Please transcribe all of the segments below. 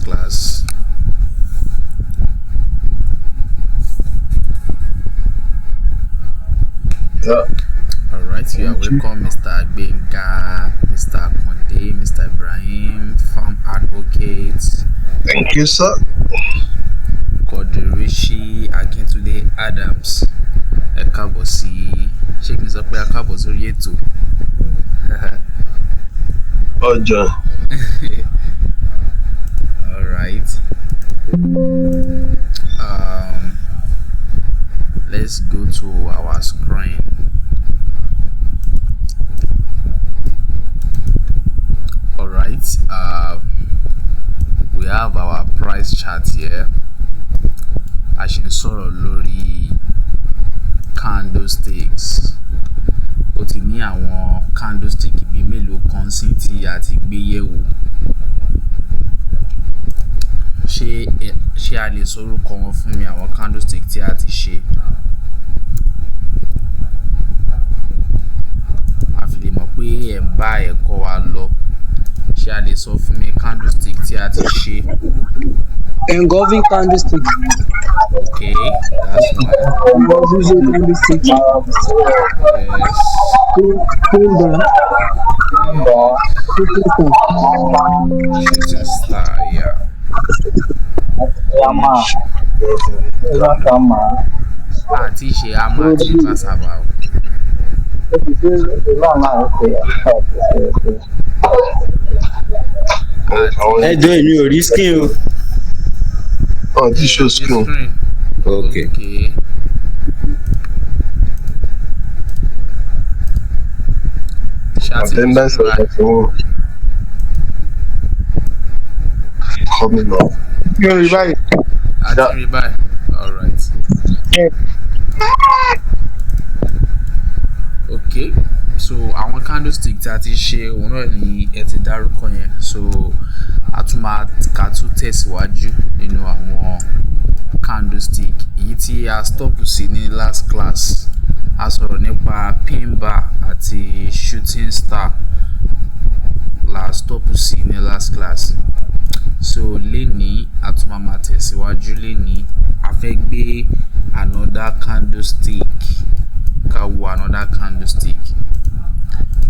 last class. Yeah. All right, you are welcome, Mr. Benga, Mr. Konde, Mr. Ibrahim, farm advocate. Thank you, sir. Kodirishi Akintunde Adams. Ẹ káàbọ̀ sí ṣé kí n sọ pé ẹ káàbọ̀ sórí ètò. Ọjọ́. All right. Let's go to our screen. All right. We have our price chart here. A ṣe ń sọ̀rọ̀ lórí candlesticks. Ó ti ní àwọn candlestick bíi mélòó kan sí tí a ti gbé yẹ̀wò. Ṣé a lè sọrúkọ wọn fún mi àwọn candlestick tí a ti ṣe? A fi lè mọ̀ pé ẹ̀ ń bá ẹ̀kọ́ wa lọ. Ṣé a lè sọ fún mi candlestick tí a ti ṣe? Engulfing candlestick. Okay, that's fine. Engulfing candlestick. Yes. Shooting star, yeah. Àti ṣe àmà àti ìfàsàbà o. Ẹjọ́ èmi ò rí skin o. Oh, this shows screen. Okay. Attendance of the phone. Coming up. You're right. Bye. All right. Okay. So àwọn candlestick tí a ti ṣe òun náà ni ẹ ti dárúkọ yẹn. So a tún máa kà tún tẹ̀síwájú nínú àwọn candlestick. Èyí tí a stop sí ní last class. A sọ̀rọ̀ nípa pin bar àti shooting star. La stop sí ní last class. So lénìí a tún máa tẹ̀síwájú lénìí. A fẹ́ gbé another candlestick. Ká wo another candlestick.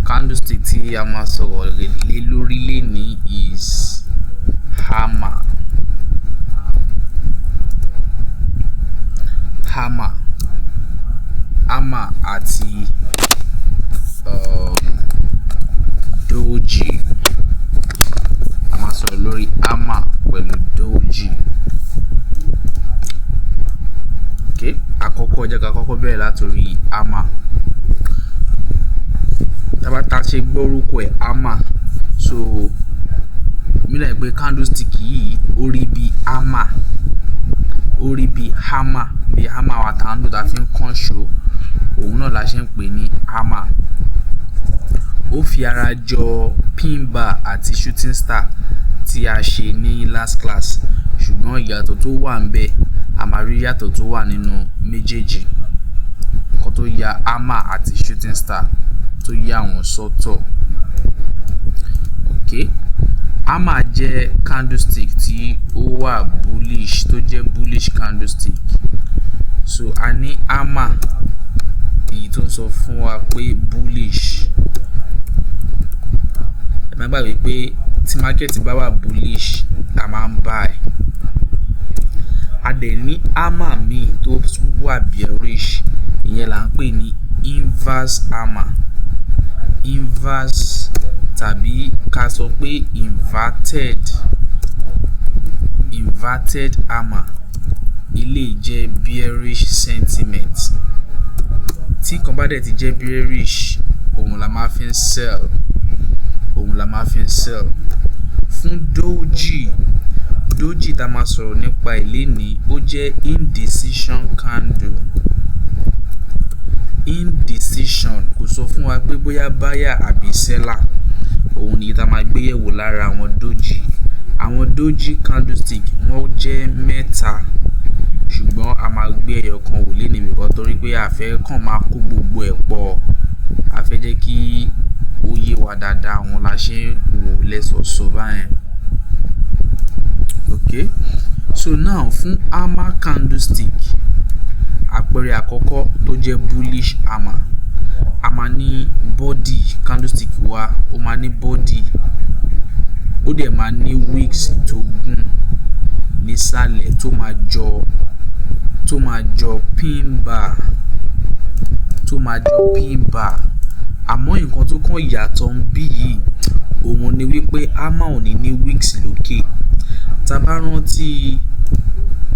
Candlestick tí a máa sọ̀rọ̀ lé lórí lénìí is hammer. Hammer àti doji. A máa sọ̀rọ̀ lórí hammer pẹ̀lú doji. Okay, àkọ́kọ́ jẹ́ ká kọ́kọ́ bẹ̀rẹ̀ látòrí hammer. Tá ṣe gbórúkọ ẹ̀ hammer. So mílẹ̀ pé candlestick yìí ó rí bí hammer. Ó rí bí hammer. Bí hammer wa tá ń lò tá fi ń kàn ṣó. Òun náà la ṣe ń pè ní hammer. Ó fi ara jọ pin bar àti shooting star tí a ṣe ní last class. Ṣùgbọ́n ìyàtọ̀ tó wà ńbẹ̀, a máa rí ìyàtọ̀ tó wà nínú méjèèjì. Nǹkan tó ya hammer àti shooting star tó yà wọ́n sọ́tọ̀. Okay. Hammer jẹ́ candlestick tí ó wà bullish, tó jẹ́ bullish candlestick. So a ní hammer èyí tó ń sọ fún wa pé bullish. Ẹ má gbàgbé pé tí market bá wà bullish, a máa ń buy. A dẹ̀ ní hammer míì tó wà bearish. Ìyẹn là ń pè ní inverse hammer. Inverse tàbí ká sọ pé inverted hammer. Ilé jẹ́ bearish sentiment. Tí kan bá dẹ̀ ti jẹ́ bearish, òun la máa fi ń sell. Fún doji tá máa sọ̀rọ̀ nípa ilé ní ó jẹ́ indecision candle. Indecision kò sọ fún wa pé bóyá buyer àbí seller. Òun ni tá máa gbé yẹ̀wò lára àwọn doji. Àwọn doji candlestick wọ́n jẹ́ mẹ́ta. Ṣùgbọ́n a máa gbé ẹyọ kan wò lénìí nìkan torí pé a fẹ́ kàn máa kó gbogbo ẹ̀ pọ̀. A fẹ́ jẹ́ kí ó yé wa dáadáa, àwọn la ṣe wò lẹ́sọ̀ọ̀sọ̀ báyẹn. okay, so now fún hammer candlestick, àpẹẹrẹ àkọ́kọ́ tó jẹ́ bullish hammer, a máa ní body candlestick wa, ó máa ní body, ó dẹ̀ máa ní wicks tó gùn nísàlẹ̀ tó máa jọ pin bar, àmọ́ nǹkan tó kàn yàtọ̀ ń bí yìí òun ni wípé hammer ò ní wicks lókè. Tá bá rántí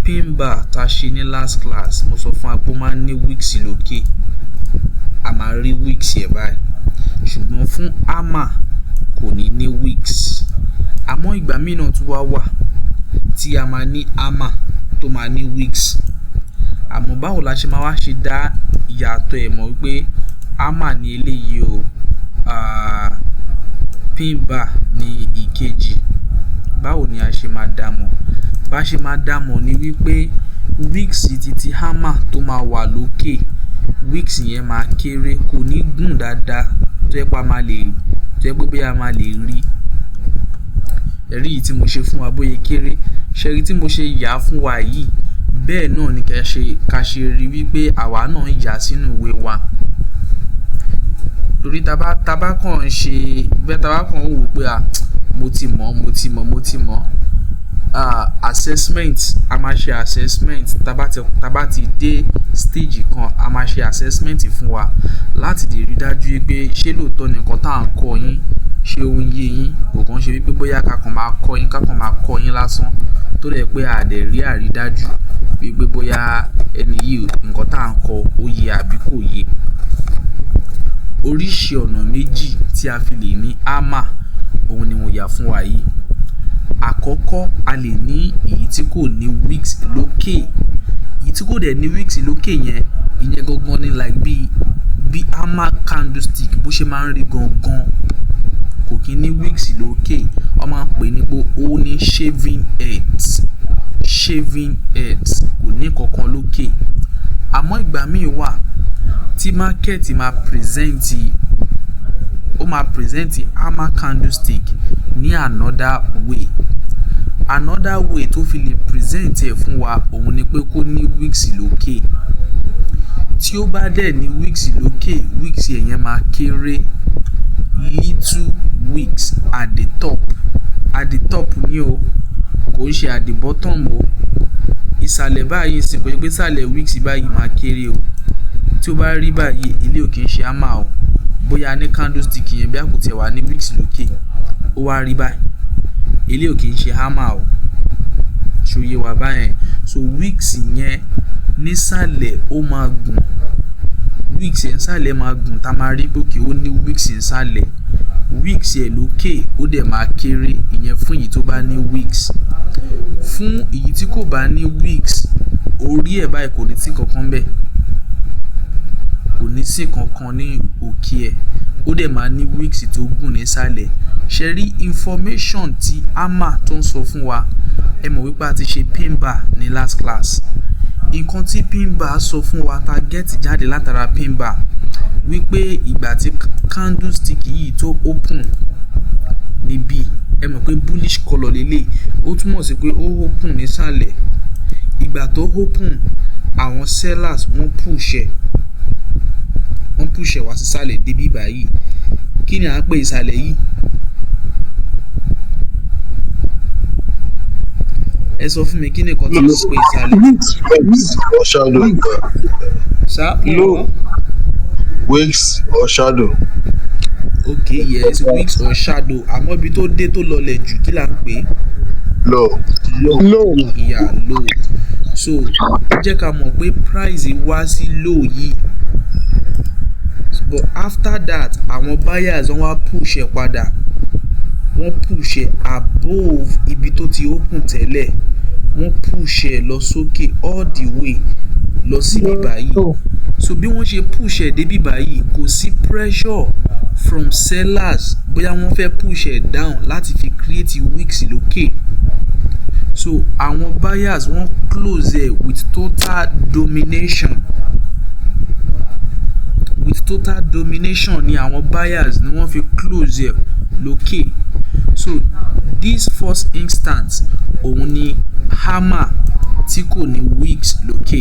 pin bar tá ṣe ní last class, mo sọ fún wa pé ó máa ń ní wicks lókè, a máa rí wicks yẹn báyìí, ṣùgbọ́n fún hammer kò ní wicks. Àmọ́ ìgbà míì náà tún wá wà tí a máa ní hammer tó máa ní wicks. Àmọ́ báwo la ṣe máa wá ṣe dá ìyàtọ̀ ẹ̀ mọ̀ wípé hammer ní eléyìí o, pin bar ní ìkejì? Báwo ni a ṣe máa dá mọ̀? Bá ṣe máa dá mọ̀ ni wípé wicks ti hammer tó máa wà lókè, wicks yẹn máa kéré, kò ní gùn dáadáa tó yẹ pé a máa lè rí. Ẹ̀rí yìí tí mo ṣe fún wa bóyá kéré, ṣẹ́rí tí mo ṣe yà fún wa yìí, bẹ́ẹ̀ náà ni ká ṣe rí wípé àwa náà yà sínú ìwé wa. Torí tá bá kàn wò pé mo ti mọ̀ assessment, a máa ṣe assessment tá bá ti dé stage kan, a máa ṣe assessment fún wa láti lè rí dájú pé ṣé lóòótọ́ ni nǹkan tá à ń kọ́ yín ṣé ó ń yé yín, kò kàn ṣe wípé bóyá ká kàn máa kọ́ yín lásán tó dẹ̀ pé a dẹ̀ rí àrídájú wípé bóyá ẹni yìí nǹkan tá à ń kọ́ ó yé àbí kò yé. Oríṣi ọ̀nà méjì tí a fi lè ní hammer òun ni mo yà fún wa yìí. Àkọ́kọ́, a lè ní èyí tí kò ní wicks lókè, èyí tí kò dẹ̀ ní wicks lókè yẹn, ìyẹn gangan ni like bí hammer candlestick bó ṣe máa ń rí gangan, kò kí ní wicks lókè. Wọ́n máa ń pè ní pé ó ní shaving heads, kò ní kankan lókè. Àmọ́ ìgbà míì wà tí market máa present hammer candlestick ní another way tó fi lè present ẹ̀ fún wa òun ni pé kó ní wicks lókè. Tí ó bá dẹ̀ ní wicks lókè, wicks yẹn máa kéré, little wicks at the top ni o, kò ń ṣe at the bottom o. Ìsàlẹ̀ báyìí sì kò ṣe pé ìsàlẹ̀ wicks báyìí máa kéré o. Tí ó bá rí báyìí, ilé ò kì í ṣe hammer o. Bóyá ní candlestick yẹn bí àkùtì wà ní wicks lókè, ó wá rí báyìí, ilé ò kì í ṣe hammer o. Ṣòye wà báyẹn. So wicks yẹn nísàlẹ̀ ó máa gùn, wicks yẹn nísàlẹ̀ máa gùn, tá máa rí pé ó ní wicks nísàlẹ̀, wicks yẹn lókè ó dẹ̀ máa kéré. Ìyẹn fún èyí tó bá ní wicks. Fún èyí tí kò bá ní wicks, orí ẹ̀ báyìí kò ní sí kankan bẹ́ẹ̀, kò ní sí kankan ní òkè ẹ̀, ó dẹ̀ máa ní wicks tó gùn nísàlẹ̀. Ṣe rí information tí hammer tó ń sọ fún wa, ẹ mọ̀ wípé a ti ṣe pin bar ní last class. Nǹkan tí pin bar sọ fún wa, ta get jáde látara pin bar, wípé ìgbà tí candlestick yìí tó open níbí, ẹ mọ̀ pé bullish colour lélẹ̀, ó túmọ̀ sí pé ó open nísàlẹ̀. Ìgbà tó open, àwọn sellers wọ́n push ẹ̀ wá sísàlẹ̀ débi báyìí. Kí ni à ń pè ìsàlẹ̀ yìí? Ẹ sọ fún mi, kí ni nǹkan tí wọ́n pè ìsàlẹ̀? Wicks or shadow. Low. Wicks or shadow. Okay, yes, wicks or shadow. Àmọ́ ibi tó dé tó lọlẹ̀ jù kí là ń pè? Low. Yeah, low. So jẹ́ ká mọ̀ pé price wá sí low yìí, but after that àwọn buyers wọ́n wá push ẹ̀ padà, wọ́n push ẹ̀ above ibi tó ti open tẹ́lẹ̀, wọ́n push ẹ̀ lọ sókè all the way lọ sí bíbáyìí. So bí wọ́n ṣe push ẹ̀ dé bíbáyìí, kò sí pressure from sellers bóyá wọ́n fẹ́ push ẹ̀ down láti fi create wicks lókè. So àwọn buyers wọ́n close ẹ̀ with total domination. Ni àwọn buyers ni wọ́n fi close ẹ̀ lókè. So this first instance òun ni hammer tí kò ní wicks lókè.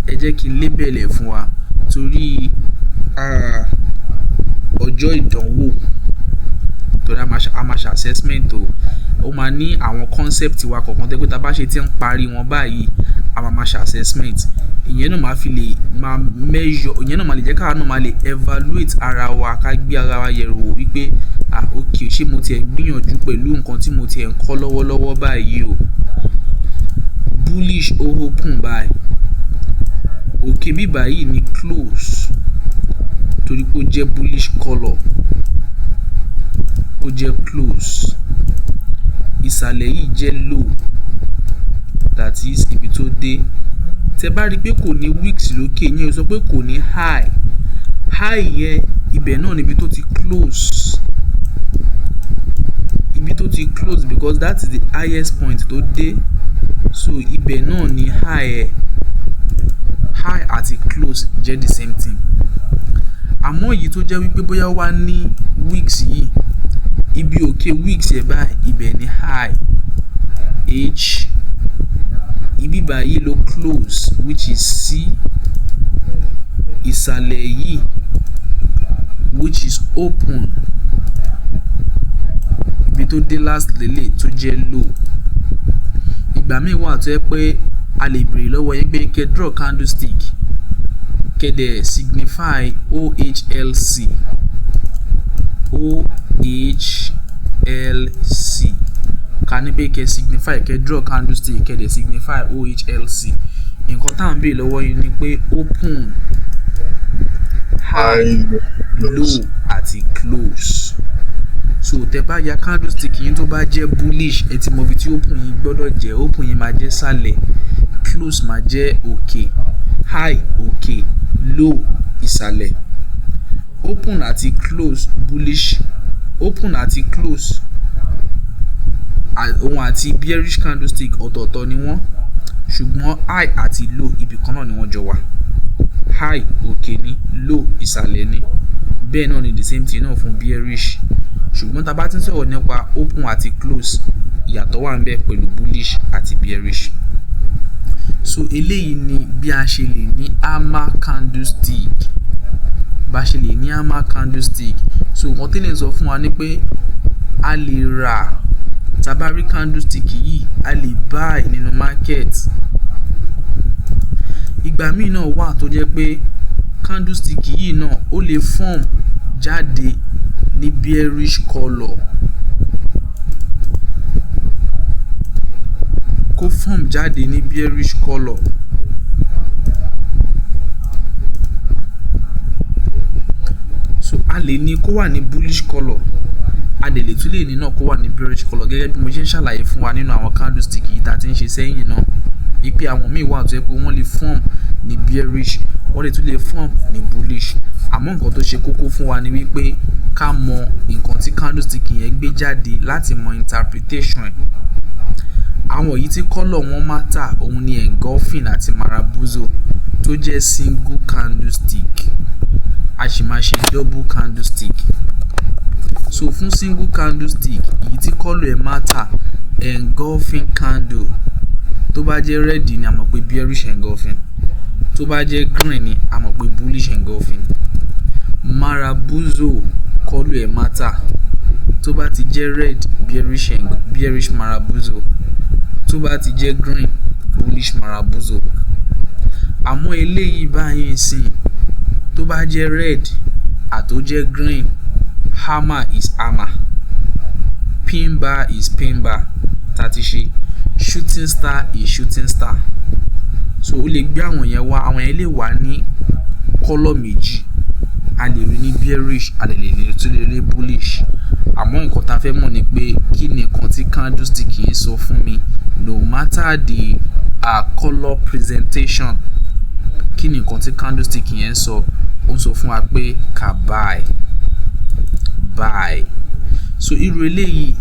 Ẹ jẹ́ kí n label ẹ̀ fún wa torí ọjọ́ ìdánwò torí a máa ṣe assessment o. Ó máa ní àwọn concept wa kọ̀ọ̀kan tẹ́ pé tá bá ṣe ti ń parí wọn báyìí a máa ṣe assessment. Ìyẹn náà máa fi lè máa measure, ìyẹn náà máa lè jẹ́ káwa náà máa lè evaluate ara wa, ká gbé ara wa yẹ̀rò wò wípé okay, ṣé mo tiẹ̀ gbìyànjú pẹ̀lú nǹkan tí mo tiẹ̀ ń kọ́ lọ́wọ́lọ́wọ́ báyìí o. Bullish ó open báyìí. Òkè bí báyìí ni close torí pé ó jẹ́ bullish colour. Ó jẹ́ close. Ìsàlẹ̀ yìí jẹ́ low, that is ibi tó dé. Tẹ́ bá rí pé kò ní wicks lókè yẹn, ó sọ pé kò ní high. High yẹn ibẹ̀ náà níbi tó ti close. Ibi tó ti close because that is the highest point tó dé. So ibẹ̀ náà ni high ẹ̀. High àti close jẹ́ the same thing. Àmọ́ èyí tó jẹ́ wípé bóyá wá ní wicks yìí, ibi òkè wicks ẹ̀ báyìí ibẹ̀ ni high h, ibi báyìí ló close which is c, ìsàlẹ̀ yìí which is open, ibi tó dé last lélẹ̀ tó jẹ́ low. Ìgbà míì wà tó yẹ pé a lè béèrè lọ́wọ́ yín pé kẹ́ draw candlestick kẹ́ dẹ̀ signify OHLC. OHLC. Ká ní pé kẹ́ signify, kẹ́ draw candlestick kẹ́ dẹ̀ signify OHLC. Nǹkan tá à ń béèrè lọ́wọ́ yín ni pé open, high, low àti close. So tẹ́ bá ya candlestick yín tó bá jẹ́ bullish, ẹ ti mọ ibi tí open yín gbọ́dọ̀ jẹ́. Open yín máa jẹ́ sàlẹ̀, close máa jẹ́ òkè, high òkè, low ìsàlẹ̀. Open àti close bullish, open àti close òun àti bearish candlestick ọ̀tọ̀ọ̀tọ̀ ni wọ́n, ṣùgbọ́n high àti low ibì kan náà ni wọ́n jọ wà. High òkè ni, low ìsàlẹ̀ ni. Bẹ́ẹ̀ náà ni the same thing náà fún bearish. Ṣùgbọ́n tá bá ti ń sọ̀rọ̀ nípa open àti close, ìyàtọ̀ wà ńbẹ̀ pẹ̀lú bullish àti bearish. So eléyìí ni bí a ṣe lè ní hammer candlestick. Bá ṣe lè ní hammer candlestick. So nǹkan tí lè sọ fún wa ni pé a lè rà, tá bá rí candlestick yìí a lè buy nínú market. Ìgbà míì náà wà tó jẹ́ pé candlestick yìí náà ó lè form jáde ní bearish colour. Kó form jáde ní bearish colour. So a lè ní kó wà ní bullish colour, a dẹ̀ lè tún lè ní náà kó wà ní bearish colour, gẹ́gẹ́ bí mo ṣe ń ṣàlàyé fún wa nínú àwọn candlestick yìí tá a ti ń ṣe sẹ́yìn náà. Wípé àwọn míì wà tó yẹ pé wọ́n lè form ní bearish, wọ́n lè tún lè form ní bullish. Àmọ́ nǹkan tó ṣe kókó fún wa ni wípé ká mọ nǹkan tí candlestick yẹn gbé jáde láti mọ interpretation ẹ̀. Àwọn èyí tí colour wọn matter òun ni engulfing àti marabuzzo tó jẹ́ single candlestick. A sì máa ṣe double candlestick. So fún single candlestick, èyí tí colour ẹ̀ matter, engulfing candle. Tó bá jẹ́ red ni a mọ̀ pé bearish engulfing. Tó bá jẹ́ green ni a mọ̀ pé bullish engulfing. Marabuzzo colour ẹ̀ matter. Tó bá ti jẹ́ red, bearish marabuzzo. Tó bá ti jẹ́ green, bullish marabuzzo. Àmọ́ eléyìí báyìí sìn, tó bá jẹ́ red àtó jẹ́ green, hammer is hammer, pin bar is pin bar. Tàti ṣe shooting star is shooting star. So ó lè gbé àwọn yẹn wá, àwọn yẹn lè wà ní colour méjì. A lè rí ní bearish, a lè rí bullish. Àmọ́ nǹkan tá fẹ́ mọ̀ ni pé kí ni nǹkan tí candlestick yìí sọ fún mi, no matter the colour presentation. Kí ni nǹkan tí candlestick yẹn sọ? Ó sọ fún wa pé ká buy. So irú eléyìí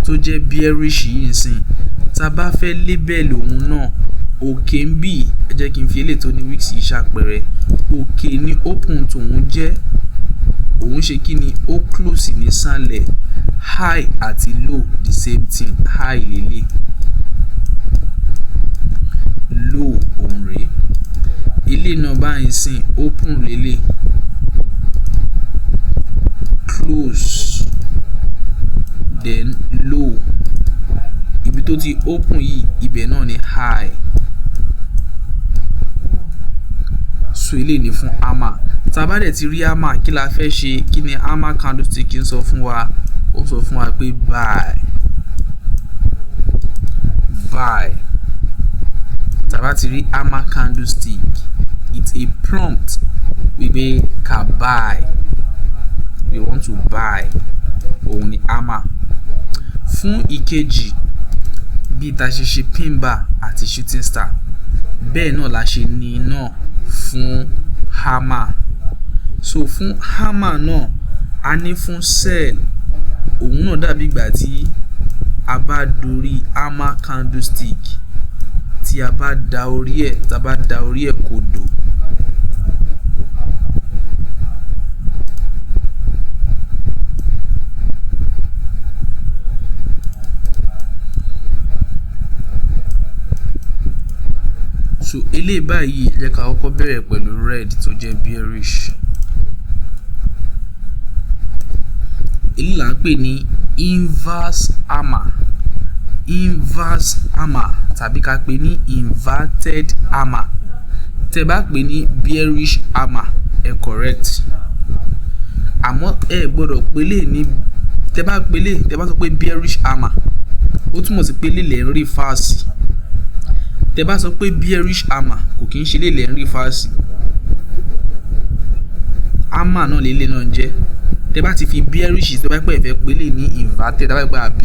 tó jẹ́ bearish yìí nsìn, tá bá fẹ́ label òun náà, òkè ń bì, ẹ jẹ́ kí n fi eléyìí tó ní wicks yìí ṣàpẹẹrẹ. Òkè ní open tòun jẹ́, òun ṣe kí ni, ó close ní sàlẹ̀. High àti low the same thing, high lélẹ̀. eléyìí náà báyìí sìn open lélẹ̀ close then low ibi tó ti open yìí ibẹ̀ náà ni high so eléyìí ni fún hammer tá bá dẹ̀ ti rí hammer kí la fẹ́ ṣe kí ni hammer candlestick ń sọ fún wa ó sọ fún wa pé buy tá bá ti rí hammer candlestick it's a prompt wípé ká buy we want to buy òun ni hammer fún ìkejì bí ta ṣe ṣe pin bar àti shooting star bẹ́ẹ̀ náà la ṣe ní náà fún hammer so fún hammer náà a ní fún sell òun náà dàbí ìgbà tí a bá dorí hammer candlestick tí a bá da orí ẹ̀ kodò so eléyìí báyìí jẹ́ ká kọ́kọ́ bẹ̀rẹ̀ pẹ̀lú red tó jẹ́ bearish eléyìí là ń pè ní inverse hammer tàbí ká pè ní inverted hammer tẹ́ bá pè ní bearish hammer ẹ correct àmọ́ ẹ gbọ́dọ̀ pélé ní tẹ́ bá sọ pé bearish hammer ó túmọ̀ sí pé lélẹ̀ ń rí fáàsì tẹ́ bá sọ pé bearish hammer kò kí ń ṣe lélẹ̀ ń rí fáàsì hammer náà lélẹ̀ náà ń jẹ́ tẹ́ bá ti fi bearish tẹ́ bá pẹ́ fẹ́ pélé ní inverted tẹ́ bá pẹ́